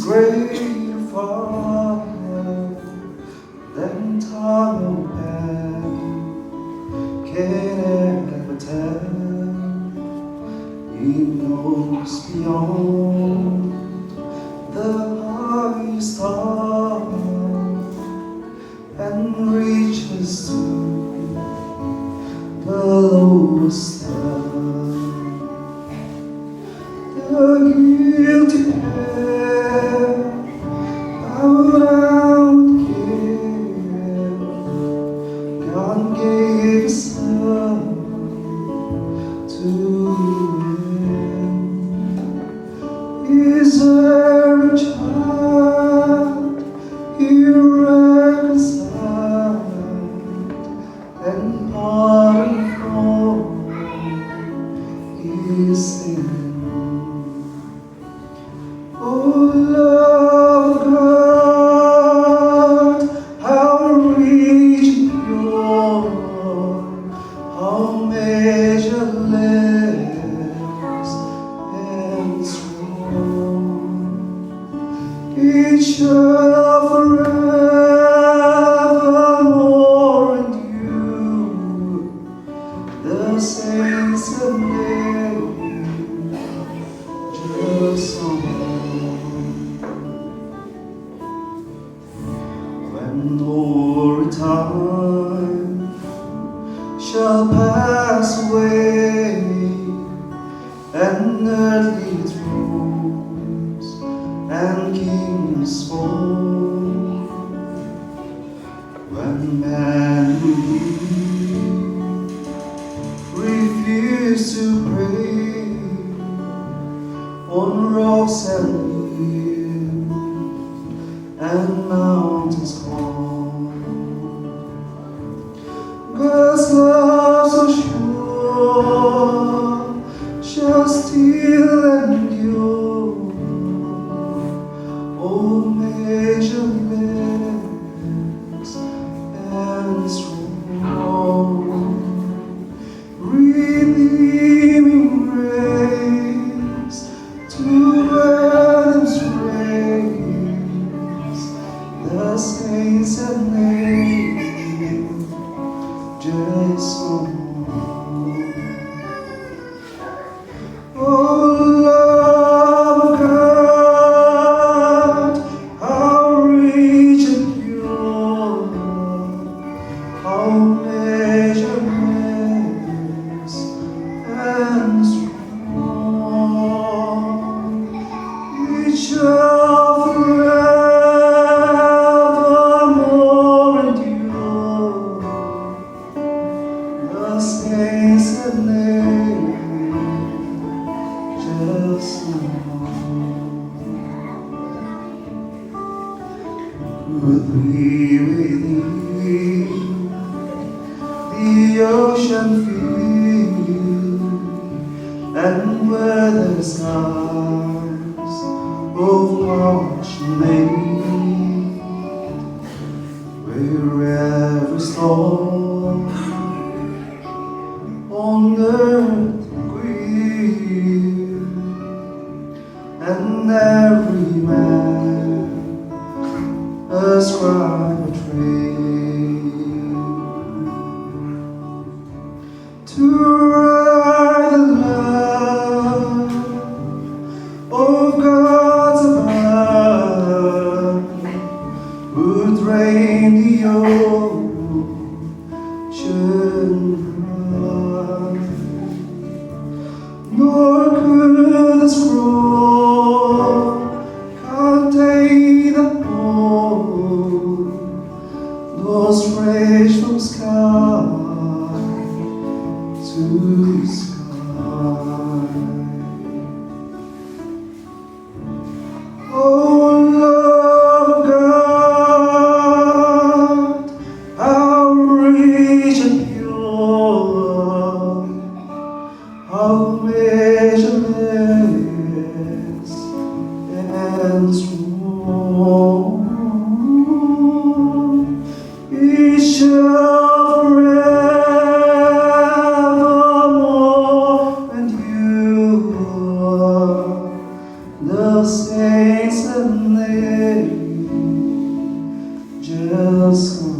greater far than time or pen can ever tell. He knows beyond the highest star and reaches to the lowest star. The guilty pair bowed out here. God gave His Son to him. Is there a child He reconciled and pardoned from his sin? Oh, love God, how rich and pure, how measureless and strong. It shall forevermore endure. The saints and angels song. When glory time shall pass away and earthly thrones and kings fall, when man refuse to pray on rocks and hills and mountains calm, God's love so sure shall still endure. Oh, measureless and strong, redeeming grace to Adam's race, the saints and angels song. Oh, love of God, how rich and pure, how measureless and strong. It shall forevermore endure. The saints and angels song. Would we with thee the ocean feel, and where the skies of March made, where every storm on earth grieve, and every man a scribe betrayed, to write the love of God's above, who drained the ocean dry. Nor could the scroll contain the whole, nor stretch from sky to sky. Oh, love of God, how rich and pure, how measureless and strong. It shall forevermore endure. The saints and shall come.